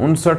59,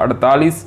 48,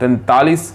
43,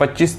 25,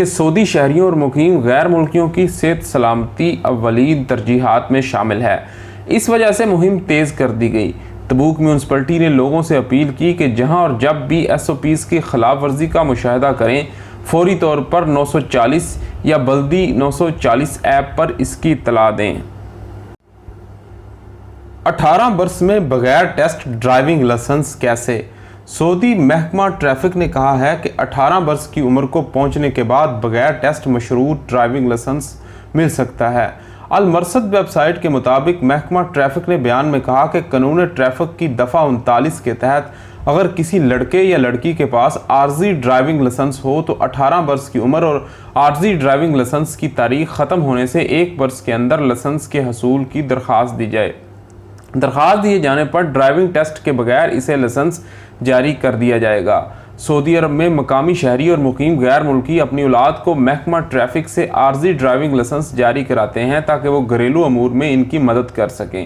کہ سعودی شہریوں اور مقیم غیر ملکیوں کی صحت سلامتی اولین ترجیحات میں شامل ہے۔ اس وجہ سے مہم تیز کر دی گئی۔ تبوک میونسپلٹی نے لوگوں سے اپیل کی کہ جہاں اور جب بھی SOPs کی خلاف ورزی کا مشاہدہ کریں، فوری طور پر 940 یا بلدی 940 ایپ پر اس کی اطلاع دیں۔ 18 برس میں بغیر ٹیسٹ ڈرائیونگ لائسنس کیسے؟ سعودی محکمہ ٹریفک نے کہا ہے کہ 18 برس کی عمر کو پہنچنے کے بعد بغیر ٹیسٹ مشروط ڈرائیونگ لائسنس مل سکتا ہے۔ المرصد ویب سائٹ کے مطابق محکمہ ٹریفک نے بیان میں کہا کہ قانون ٹریفک کی دفعہ 39 کے تحت اگر کسی لڑکے یا لڑکی کے پاس عارضی ڈرائیونگ لائسنس ہو تو 18 برس کی عمر اور عارضی ڈرائیونگ لائسنس کی تاریخ ختم ہونے سے 1 برس کے اندر لائسنس کے حصول کی درخواست دی جائے۔ درخواست دیے جانے پر ڈرائیونگ ٹیسٹ کے بغیر اسے لائسنس جاری کر دیا جائے گا۔ سعودی عرب میں مقامی شہری اور مقیم غیر ملکی اپنی اولاد کو محکمہ ٹریفک سے عارضی ڈرائیونگ لائسنس جاری کراتے ہیں تاکہ وہ گھریلو امور میں ان کی مدد کر سکیں۔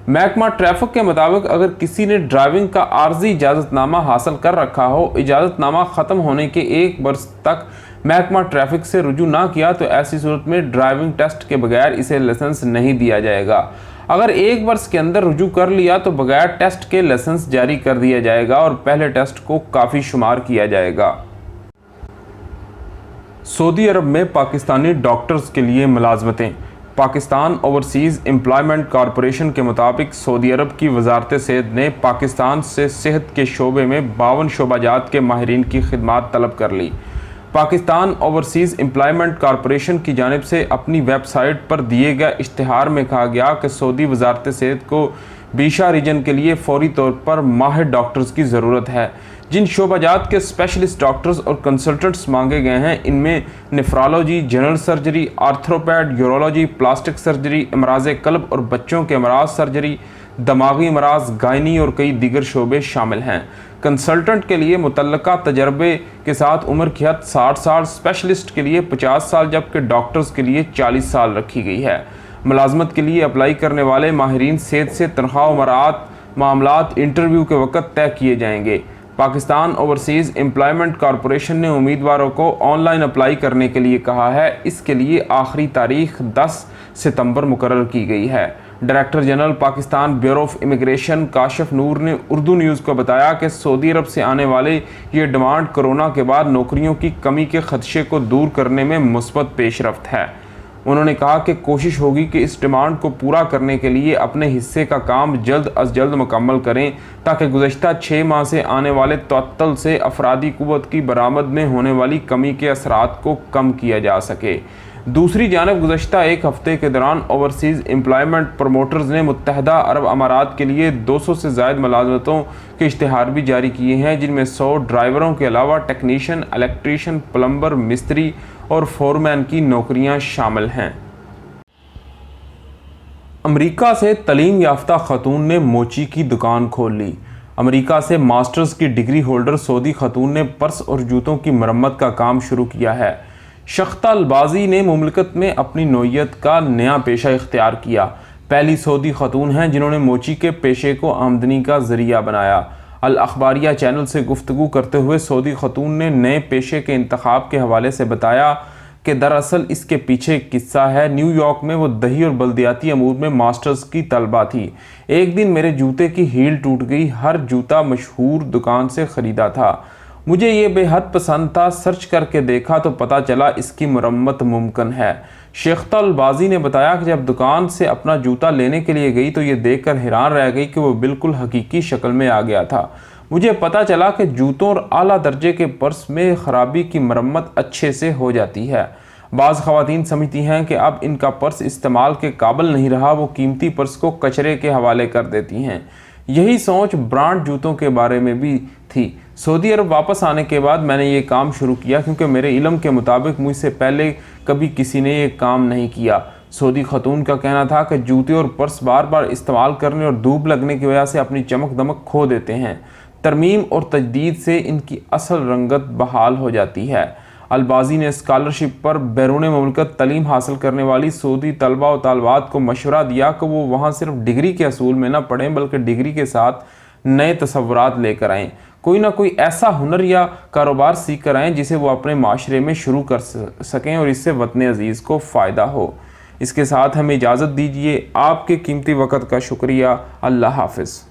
محکمہ ٹریفک کے مطابق اگر کسی نے ڈرائیونگ کا عارضی اجازت نامہ حاصل کر رکھا ہو، اجازت نامہ ختم ہونے کے 1 برس تک محکمہ ٹریفک سے رجوع نہ کیا تو ایسی صورت میں ڈرائیونگ ٹیسٹ کے بغیر اسے لائسنس نہیں دیا جائے گا۔ اگر 1 برس کے اندر رجوع کر لیا تو بغیر ٹیسٹ کے لائسنس جاری کر دیا جائے گا اور پہلے ٹیسٹ کو کافی شمار کیا جائے گا۔ سعودی عرب میں پاکستانی ڈاکٹرز کے لیے ملازمتیں۔ پاکستان اوورسیز امپلائمنٹ کارپوریشن کے مطابق سعودی عرب کی وزارت صحت نے پاکستان سے صحت کے شعبے میں 52 شعبہ جات کے ماہرین کی خدمات طلب کر لی۔ پاکستان اوورسیز امپلائمنٹ کارپوریشن کی جانب سے اپنی ویب سائٹ پر دیے گئے اشتہار میں کہا گیا کہ سعودی وزارت صحت کو بیشا ریجن کے لیے فوری طور پر ماہر ڈاکٹرز کی ضرورت ہے۔ جن شعبہ جات کے اسپیشلسٹ ڈاکٹرز اور کنسلٹنٹس مانگے گئے ہیں ان میں nephrology, general surgery, orthopaedic, urology, plastic surgery, امراض قلب اور بچوں کے امراض سرجری، دماغی امراض، گائنی اور کئی دیگر شعبے شامل ہیں۔ کنسلٹنٹ کے لیے متعلقہ تجربے کے ساتھ عمر کی حد 60 سال، اسپیشلسٹ کے لیے 50 سال جبکہ ڈاکٹرز کے لیے 40 سال رکھی گئی ہے۔ ملازمت کے لیے اپلائی کرنے والے ماہرین صحت سے تنخواہ و معاملات انٹرویو کے وقت طے کیے جائیں گے۔ پاکستان اوورسیز امپلائمنٹ کارپوریشن نے امیدواروں کو آن لائن اپلائی کرنے کے لیے کہا ہے۔ اس کے لیے آخری تاریخ 10 ستمبر مقرر کی گئی ہے۔ Director general Pakistan bureau of immigration Kashif Noor نے اردو نیوز کو بتایا کہ سعودی عرب سے آنے والے یہ ڈیمانڈ کورونا کے بعد نوکریوں کی کمی کے خدشے کو دور کرنے میں مثبت پیش رفت ہے۔ انہوں نے کہا کہ کوشش ہوگی کہ اس ڈیمانڈ کو پورا کرنے کے لیے اپنے حصے کا کام جلد از جلد مکمل کریں تاکہ گزشتہ 6 ماہ سے آنے والے تعطل سے افرادی قوت کی برآمد میں ہونے والی کمی کے اثرات کو کم کیا جا سکے۔ دوسری جانب گزشتہ 1 ہفتے کے دوران اوورسیز امپلائمنٹ پروموٹرز نے متحدہ عرب امارات کے لیے 200 سے زائد ملازمتوں کے اشتہار بھی جاری کیے ہیں جن میں 100 ڈرائیوروں کے علاوہ ٹیکنیشین، الیکٹریشین، پلمبر، مستری اور فورمین کی نوکریاں شامل ہیں۔ امریکہ سے تعلیم یافتہ خاتون نے موچی کی دکان کھول لی۔ امریکہ سے ماسٹرز کی ڈگری ہولڈر سعودی خاتون نے پرس اور جوتوں کی مرمت کا کام شروع کیا ہے۔ شختہ البازی نے مملکت میں اپنی نوعیت کا نیا پیشہ اختیار کیا۔ پہلی سعودی خاتون ہیں جنہوں نے موچی کے پیشے کو آمدنی کا ذریعہ بنایا۔ الاخباریہ چینل سے گفتگو کرتے ہوئے سعودی خاتون نے نئے پیشے کے انتخاب کے حوالے سے بتایا کہ دراصل اس کے پیچھے ایک قصہ ہے۔ نیو یارک میں وہ دیہی اور بلدیاتی امور میں ماسٹرز کی طالبہ تھی۔ ایک دن میرے جوتے کی ہیل ٹوٹ گئی۔ ہر جوتا مشہور دکان سے خریدا تھا۔ مجھے یہ بے حد پسند تھا۔ سرچ کر کے دیکھا تو پتہ چلا اس کی مرمت ممکن ہے۔ شختہ البازی نے بتایا کہ جب دکان سے اپنا جوتا لینے کے لیے گئی تو یہ دیکھ کر حیران رہ گئی کہ وہ بالکل حقیقی شکل میں آ گیا تھا۔ مجھے پتہ چلا کہ جوتوں اور اعلیٰ درجے کے پرس میں خرابی کی مرمت اچھے سے ہو جاتی ہے۔ بعض خواتین سمجھتی ہیں کہ اب ان کا پرس استعمال کے قابل نہیں رہا، وہ قیمتی پرس کو کچرے کے حوالے کر دیتی ہیں۔ یہی سوچ برانڈ جوتوں کے بارے میں بھی تھی۔ سعودی عرب واپس آنے کے بعد میں نے یہ کام شروع کیا کیونکہ میرے علم کے مطابق مجھ سے پہلے کبھی کسی نے یہ کام نہیں کیا۔ سعودی خاتون کا کہنا تھا کہ جوتے اور پرس بار بار استعمال کرنے اور دھوپ لگنے کی وجہ سے اپنی چمک دمک کھو دیتے ہیں۔ ترمیم اور تجدید سے ان کی اصل رنگت بحال ہو جاتی ہے۔ البازی نے اسکالرشپ پر بیرون مملکت تعلیم حاصل کرنے والی سعودی طلبہ و طالبات کو مشورہ دیا کہ وہ وہاں صرف ڈگری کے اصول میں نہ پڑھیں بلکہ ڈگری کے ساتھ نئے تصورات لے کر آئیں۔ کوئی نہ کوئی ایسا ہنر یا کاروبار سیکھ کر آئیں جسے وہ اپنے معاشرے میں شروع کر سکیں اور اس سے وطن عزیز کو فائدہ ہو۔ اس کے ساتھ ہمیں اجازت دیجیے۔ آپ کے قیمتی وقت کا شکریہ۔ اللہ حافظ۔